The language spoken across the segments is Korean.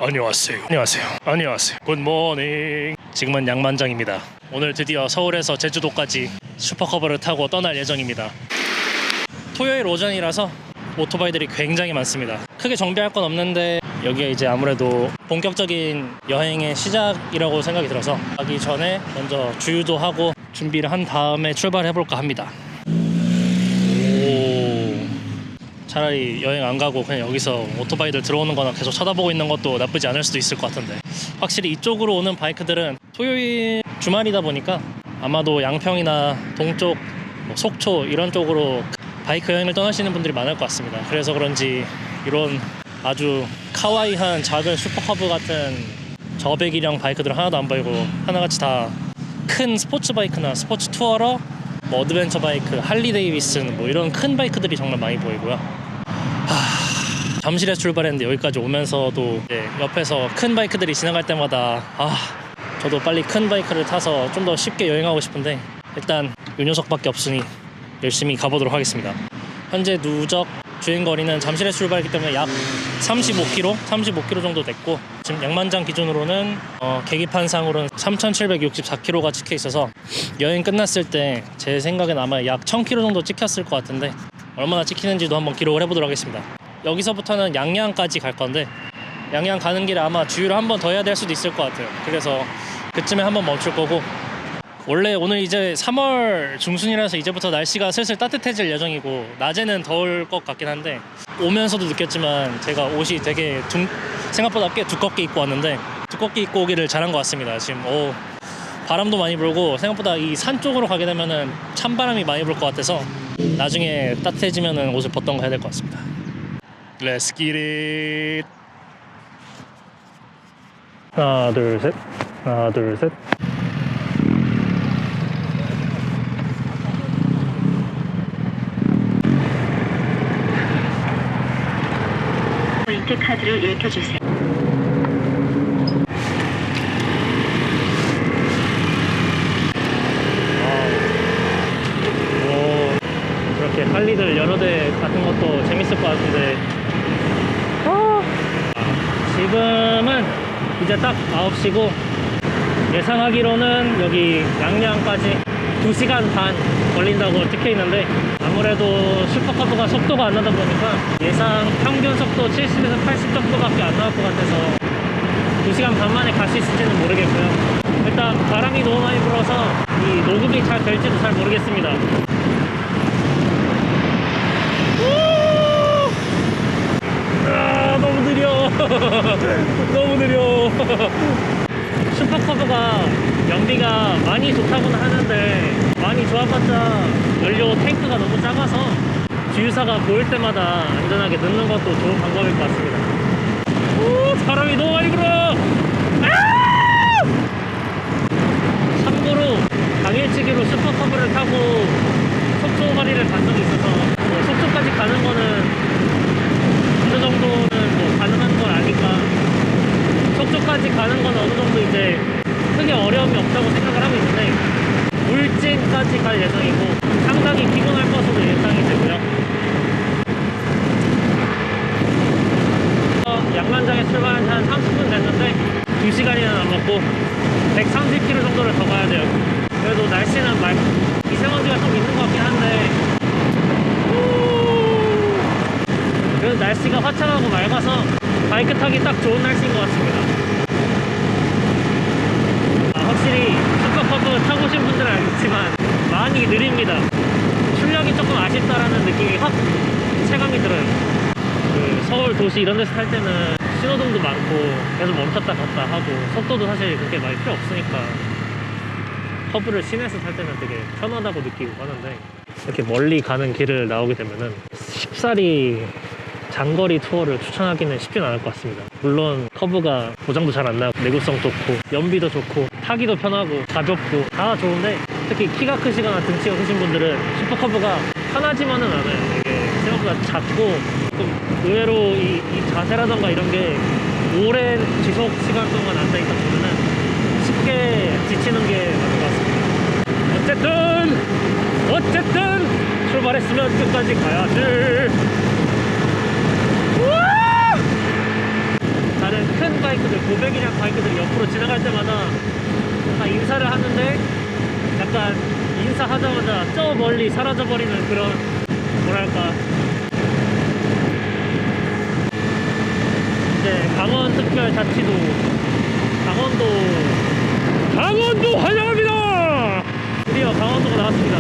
안녕하세요. 안녕하세요. 안녕하세요. 굿모닝. 지금은 양만장입니다. 오늘 드디어 서울에서 제주도까지 슈퍼커브를 타고 떠날 예정입니다. 토요일 오전이라서 오토바이들이 굉장히 많습니다. 크게 정비할 건 없는데 여기가 이제 아무래도 본격적인 여행의 시작이라고 생각이 들어서 가기 전에 먼저 주유도 하고 준비를 한 다음에 출발해볼까 합니다. 차라리 여행 안 가고 그냥 여기서 오토바이들 들어오는 거나 계속 쳐다보고 있는 것도 나쁘지 않을 수도 있을 것 같은데, 확실히 이쪽으로 오는 바이크들은 토요일 주말이다 보니까 아마도 양평이나 동쪽, 속초 이런 쪽으로 바이크 여행을 떠나시는 분들이 많을 것 같습니다. 그래서 그런지 이런 아주 카와이한 작은 슈퍼커브 같은 저배기량 바이크들 하나도 안 보이고 하나같이 다 큰 스포츠 바이크나 스포츠 투어러, 어드벤처 바이크, 할리 데이비슨 이런 큰 바이크들이 정말 많이 보이고요. 잠실에서 출발했는데 여기까지 오면서도 옆에서 큰 바이크들이 지나갈 때마다 저도 빨리 큰 바이크를 타서 좀 더 쉽게 여행하고 싶은데 일단 이 녀석밖에 없으니 열심히 가보도록 하겠습니다. 현재 누적 주행거리는 잠실에서 출발했기 때문에 약 35km 정도 됐고, 지금 양만장 기준으로는 계기판상으로는 3764km가 찍혀 있어서 여행 끝났을 때 제 생각엔 아마 약 1000km 정도 찍혔을 것 같은데, 얼마나 찍히는지도 한번 기록을 해보도록 하겠습니다. 여기서부터는 양양까지 갈 건데 양양 가는 길에 아마 주유를 한 번 더 해야 될 수도 있을 것 같아요. 그래서 그쯤에 한번 멈출 거고, 원래 오늘 이제 3월 중순이라서 이제부터 날씨가 슬슬 따뜻해질 예정이고 낮에는 더울 것 같긴 한데, 오면서도 느꼈지만 제가 옷이 되게 생각보다 꽤 두껍게 입고 왔는데 두껍게 입고 오기를 잘한 것 같습니다. 지금 바람도 많이 불고 생각보다 이 산 쪽으로 가게 되면은 찬바람이 많이 불 것 같아서 나중에 따뜻해지면은 옷을 벗던가 해야 될 것 같습니다. Let's get it. 하나 둘 셋. 하나 둘 셋. 포인트 카드를 읽혀주세요. 이렇게 할리들 여러 대 같은 것도 재밌을 것 같은데, 지금은 이제 딱 9시고 예상하기로는 여기 양양까지 2시간 반 걸린다고 찍혀 있는데, 아무래도 슈퍼커브가 속도가 안 나다 보니까 예상 평균 속도 70에서 80 정도밖에 안 나올 것 같아서 2시간 반 만에 갈 수 있을지는 모르겠고요. 일단 바람이 너무 많이 불어서 이 녹음이 잘 될지도 잘 모르겠습니다. 너무 느려. 너무 느려. 슈퍼커브가 연비가 많이 좋다고는 하는데 많이 좋아봤자 연료 탱크가 너무 작아서 주유사가 보일 때마다 안전하게 넣는 것도 좋은 방법일 것 같습니다. 바람이 너무 많이 불어. 참고로 당일치기로 슈퍼커브를 타고 속초 거리를 간 적이 있어서 속초까지 가는 거는 어느 정도는 가능한 걸 아니까 속초까지 가는 건 어느 정도 이제 크게 어려움이 없다고 생각을 하고 있는데, 울진까지 갈 예정이고 상당히 피곤할 것으로 예상이 되고요. 양만장에 출발한 지 한 30분 됐는데 2시간이나 남았고 130km 정도를 더 가야 돼요. 그래도 날씨는 미세먼지가 좀 있는 것 같긴 한데 그래도 날씨가 화창하고 맑아서 바이크 타기 딱 좋은 날씨인 것 같습니다. 확실히 슈퍼커브 타보신 분들은 알겠지만 많이 느립니다. 출력이 조금 아쉽다라는 느낌이 확 체감이 들어요. 서울 도시 이런 데서 탈 때는 신호등도 많고 계속 멈췄다 갔다 하고 속도도 사실 그렇게 많이 필요 없으니까 커브를 시내에서 탈 때는 되게 편하다고 느끼고 하는데, 이렇게 멀리 가는 길을 나오게 되면은 쉽사리 장거리 투어를 추천하기는 쉽진 않을 것 같습니다. 물론 커브가 고장도 잘 안 나고 내구성 좋고 연비도 좋고 타기도 편하고 가볍고 다 좋은데, 특히 키가 크시거나 등치가 크신 분들은 슈퍼커브가 편하지만은 않아요. 이게 생각보다 작고 좀 의외로 이 자세라던가 이런 게 오랜 지속 시간 동안 앉아있다 보면은 쉽게 지치는 게 맞는 것 같습니다. 어쨌든 출발했으면 끝까지 가야지. 다른 큰 바이크 트랙이랑 바이크들이 옆으로 지나갈 때마다 다 인사를 하는데 약간 인사하자마자 저 멀리 사라져버리는 그런 뭐랄까 이제 강원특별자치도 강원도 환영합니다. 드디어 강원도가 나왔습니다.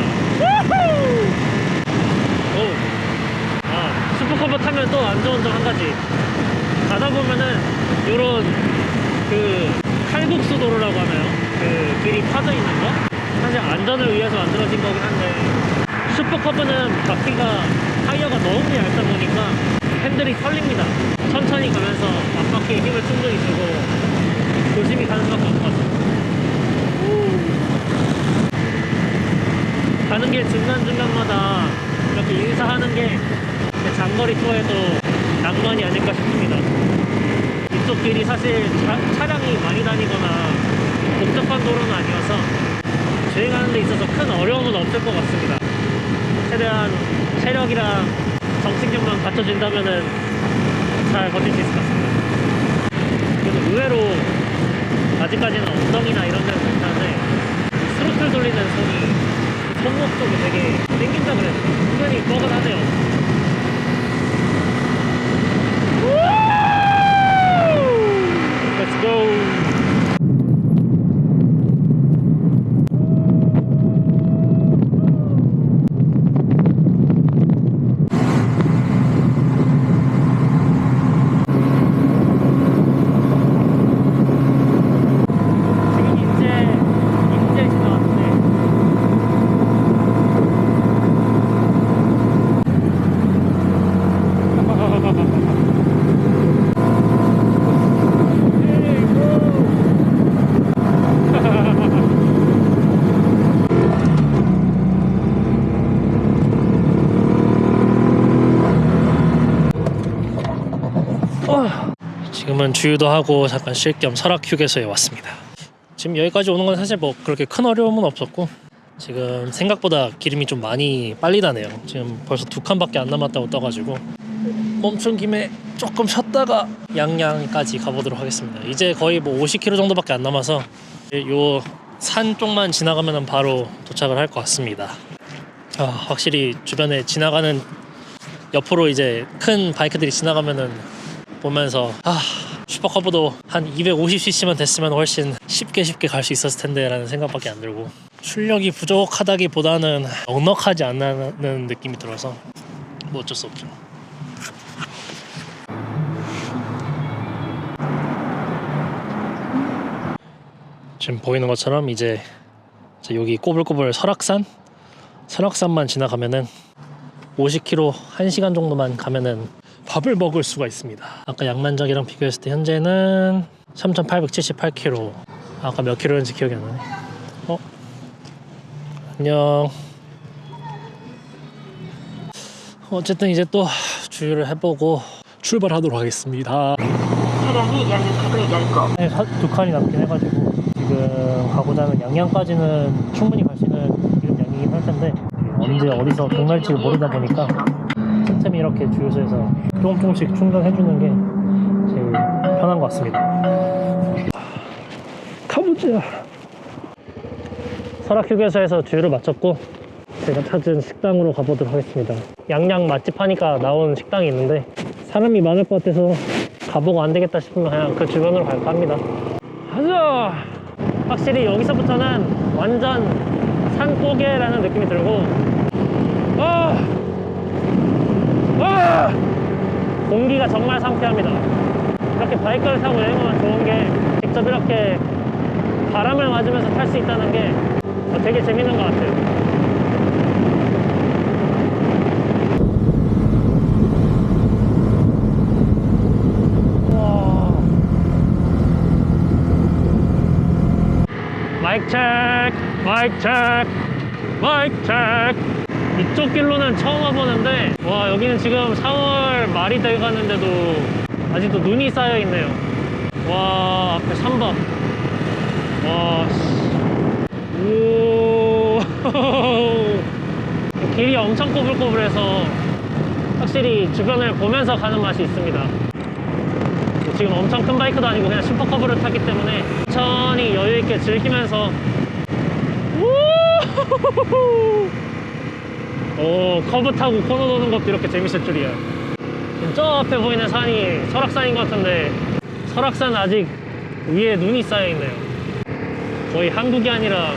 슈퍼커버 타면 또 안 좋은 점 한 가지. 가다 보면은 요런 그 칼국수 도로라고 하나요? 그 길이 파져 있는 거? 사실 안전을 위해서 만들어진 거긴 한데 슈퍼커브는 바퀴가 타이어가 너무 얇다 보니까 핸들이 털립니다. 천천히 가면서 앞바퀴에 힘을 충분히 주고 조심히 가는 수밖에 없을 것 같아요. 가는 길 중간중간마다 이렇게 인사하는 게 장거리 투어에도 낭만이 아닐까 싶습니다. 이쪽 길이 사실 차량이 많이 다니거나 복잡한 도로는 아니어서 주행하는 데 있어서 큰 어려움은 없을 것 같습니다. 최대한 체력이랑 정신력만 갖춰진다면은 잘 버틸 수 있을 것 같습니다. 그리고 의외로 아직까지는 엉덩이나 이런 데는 괜찮은데 스로틀 돌리는 손이 손목 쪽이 되게 땡긴다 그래요. 은근히 뻐근하네요. Let's go. 지금은 주유도 하고 잠깐 쉴 겸 설악휴게소에 왔습니다. 지금 여기까지 오는 건 사실 뭐 그렇게 큰 어려움은 없었고 지금 생각보다 기름이 좀 많이 빨리 다네요. 지금 벌써 2칸밖에 안 남았다고 떠가지고 멈춘 김에 조금 쉬었다가 양양까지 가보도록 하겠습니다. 이제 거의 뭐 50km 정도밖에 안 남아서 요 산 쪽만 지나가면 바로 도착을 할 것 같습니다. 확실히 주변에 지나가는 옆으로 이제 큰 바이크들이 지나가면은 보면서 슈퍼커브도 한 250cc만 됐으면 훨씬 쉽게 갈 수 있었을 텐데 라는 생각밖에 안 들고 출력이 부족하다기보다는 넉넉하지 않는 느낌이 들어서 뭐 어쩔 수 없죠. 지금 보이는 것처럼 이제 여기 꼬불꼬불 설악산만 지나가면은 50km 1시간 정도만 가면은 밥을 먹을 수가 있습니다. 아까 양만작이랑 비교했을 때 현재는 3,878km. 아까 몇 킬로였는지 기억이 안 나네. 안녕. 어쨌든 이제 또 주유를 해보고 출발하도록 하겠습니다. 차량이 양육합을 열고 네, 2칸이 남긴 해가지고 지금 가고자 하는 양양까지는 충분히 갈 수 있는 기름 양이긴 할 텐데 언제 어디서 동날지를 모르다 보니까 틈틈이 이렇게 주유소에서 조금씩 충전해주는 게 제일 편한 것 같습니다. 가보자. 설악휴게소에서 주유를 마쳤고 제가 찾은 식당으로 가보도록 하겠습니다. 양양 맛집 하니까 나온 식당이 있는데 사람이 많을 것 같아서 가보고 안 되겠다 싶으면 그냥 그 주변으로 갈까 합니다. 가자! 확실히 여기서부터는 완전 산고개라는 느낌이 들고 공기가 정말 상쾌합니다. 이렇게 바이크를 타고 여행하면 좋은 게 직접 이렇게 바람을 맞으면서 탈 수 있다는 게 되게 재밌는 것 같아요. 마이크 체크. 이쪽 길로는 처음 와보는데 와 여기는 지금 4월 말이 돼가는데도 아직도 눈이 쌓여 있네요. 와 앞에 산봐. 와 오 길이 엄청 꼬불꼬불해서 확실히 주변을 보면서 가는 맛이 있습니다. 지금 엄청 큰 바이크도 아니고 그냥 슈퍼커브를 타기 때문에 천천히 여유있게 즐기면서 오, 커브 타고 코너 도는 것도 이렇게 재밌을 줄이야. 지금 저 앞에 보이는 산이 설악산인 것 같은데 설악산 아직 위에 눈이 쌓여있네요. 거의 한국이 아니라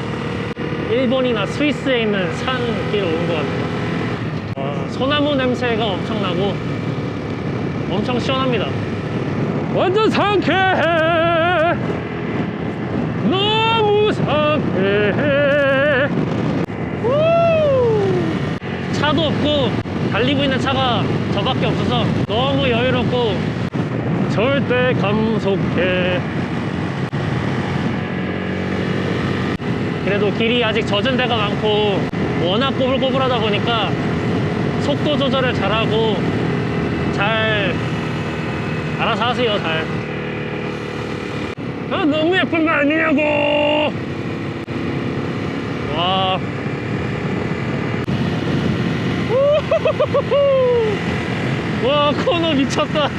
일본이나 스위스에 있는 산길 오는 것 같네요. 와, 소나무 냄새가 엄청나고 엄청 시원합니다. 완전 상쾌해. 너무 상쾌해. 차도 없고 달리고 있는 차가 저밖에 없어서 너무 여유롭고 절대 감속해. 그래도 길이 아직 젖은 데가 많고 워낙 꼬불꼬불하다 보니까 속도 조절을 잘하고 잘 알아서 하세요. 잘. 아, 너무 예쁜 거 아니냐고. 와. 와, 코너 미쳤다.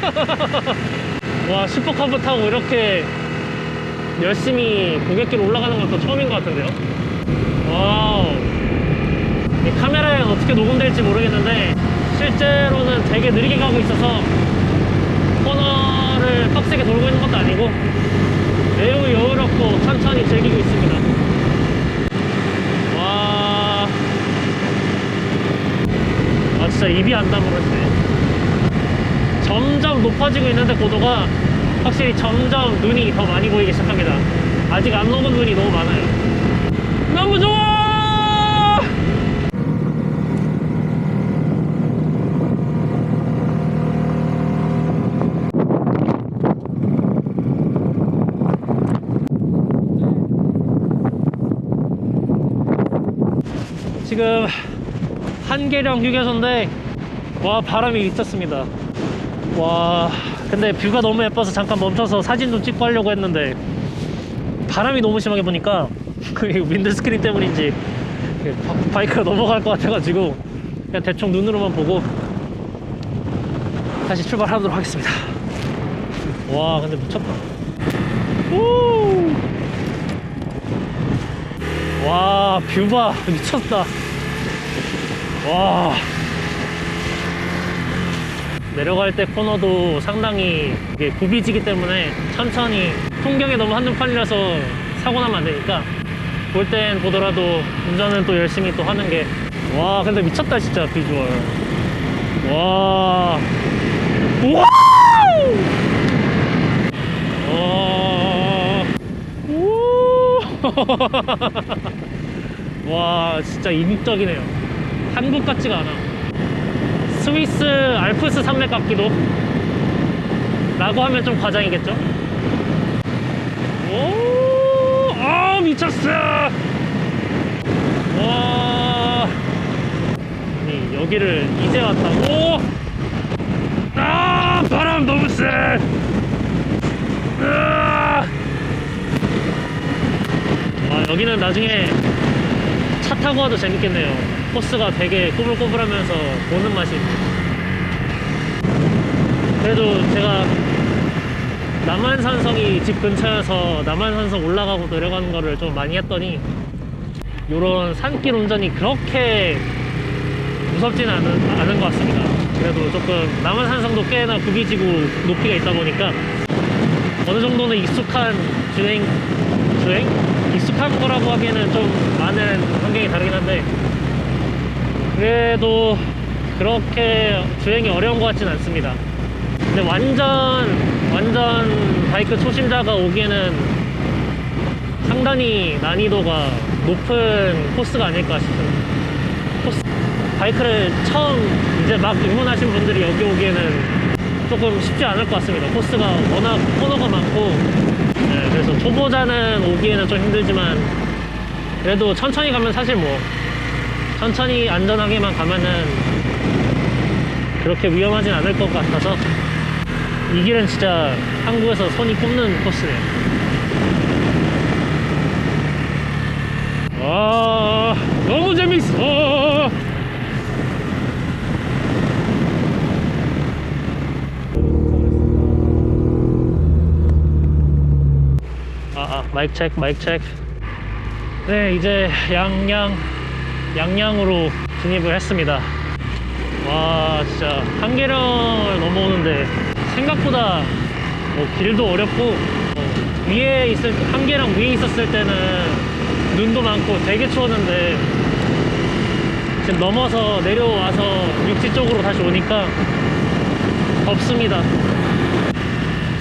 와, 슈퍼카브 타고 이렇게 열심히 고갯길 올라가는 것도 처음인 것 같은데요. 와우. 이 카메라에 어떻게 녹음될지 모르겠는데 실제로는 되게 느리게 가고 있어서 코너를 빡세게 돌고 있는 것도 아니고 매우 여유롭고 천천히 즐기고 있습니다. 와, 아 진짜 입이 안 다물어지네. 점점 높아지고 있는데 고도가 확실히 점점 눈이 더 많이 보이기 시작합니다. 아직 안 녹은 눈이 너무 많아요. 너무 좋아! 지금 한계령 휴게소인데 와, 바람이 미쳤습니다. 와, 근데 뷰가 너무 예뻐서 잠깐 멈춰서 사진 좀 찍고 하려고 했는데 바람이 너무 심하게 부니까 윈드스크린 때문인지 바이크가 넘어갈 것 같아가지고 그냥 대충 눈으로만 보고 다시 출발하도록 하겠습니다. 와, 근데 미쳤다. 우! 와, 뷰 봐. 미쳤다. 와, 내려갈 때 코너도 상당히 이게 굽이지기 때문에 천천히, 풍경에 너무 한눈 팔려서 사고 나면 안 되니까 볼 땐 보더라도 운전은 또 열심히 또 하는 게. 와, 근데 미쳤다 진짜 비주얼. 와, 와우! 우! 와, 진짜 이국적이네요. 한국 같지가 않아. 스위스 알프스 산맥 같기도 라고 하면 좀 과장이겠죠? 오, 아, 미쳤어. 와, 아니 여기를 이제 왔다고? 아, 바람 너무 세. 아, 여기는 나중에 차 타고 와도 재밌겠네요. 코스가 되게 꼬불꼬불하면서 보는 맛이. 그래도 제가 남한산성이 집 근처여서 남한산성 올라가고 내려가는 거를 좀 많이 했더니 요런 산길 운전이 그렇게 무섭지는 않은 것 같습니다. 그래도 조금 남한산성도 꽤나 굽이지고 높이가 있다 보니까 어느 정도는 익숙한 주행? 익숙한 거라고 하기에는 좀 많은 환경이 다르긴 한데 그래도 그렇게 주행이 어려운 것 같진 않습니다. 근데 완전 바이크 초심자가 오기에는 상당히 난이도가 높은 코스가 아닐까 싶은 코스. 바이크를 처음 이제 막 입문하신 분들이 여기 오기에는 조금 쉽지 않을 것 같습니다. 코스가 워낙 코너가 많고. 네, 그래서 초보자는 오기에는 좀 힘들지만 그래도 천천히 가면 사실 뭐 천천히 안전하게만 가면은 그렇게 위험하진 않을 것 같아서 이 길은 진짜 한국에서 손이 꼽는 코스네요. 아, 너무 재밌어. 마이크 체크 마이크 체크. 네, 이제 양양으로 진입을 했습니다. 와, 진짜 한계령을 넘어오는데 생각보다 뭐 길도 어렵고, 한계령 위에 있었을 때는 눈도 많고 되게 추웠는데 지금 넘어서 내려와서 육지 쪽으로 다시 오니까 덥습니다.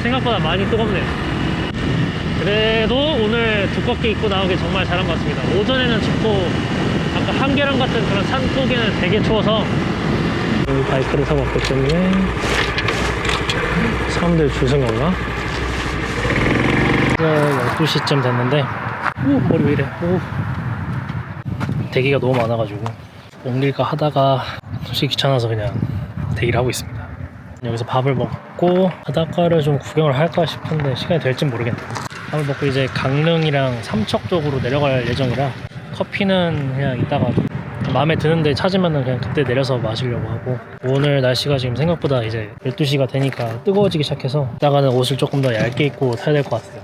생각보다 많이 뜨겁네요. 그래도 오늘 두껍게 입고 나오기 정말 잘한 것 같습니다. 오전에는 춥고 아까 한계령 같은 그런 산속에는 되게 추워서 바이크를 타고 왔기 때문에 사람들 줄 선 건가? 12시쯤 됐는데 머리 왜 이래. 대기가 너무 많아가지고 옮길까 하다가 솔직히 귀찮아서 그냥 대기를 하고 있습니다. 여기서 밥을 먹고 바닷가를 좀 구경을 할까 싶은데 시간이 될진 모르겠네요. 밥을 먹고 이제 강릉이랑 삼척 쪽으로 내려갈 예정이라 커피는 그냥 이따가 마음에 드는데 찾으면은 그냥 그때 내려서 마시려고 하고, 오늘 날씨가 지금 생각보다 이제 12시가 되니까 뜨거워지기 시작해서 이따가는 옷을 조금 더 얇게 입고 타야 될 것 같아요.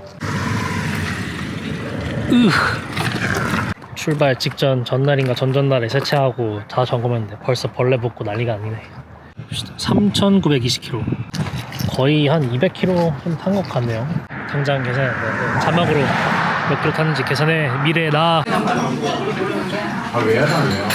출발 직전 전날인가 전전날에 세차하고 다 점검했는데 벌써 벌레 붙고 난리가 아니네. 3,920km, 거의 한 200km 좀 탄 것 같네요. 당장 계산했는데 자막으로 몇 킬로 탔는지 계산해. 미래의 나. 아, 왜요? 왜요?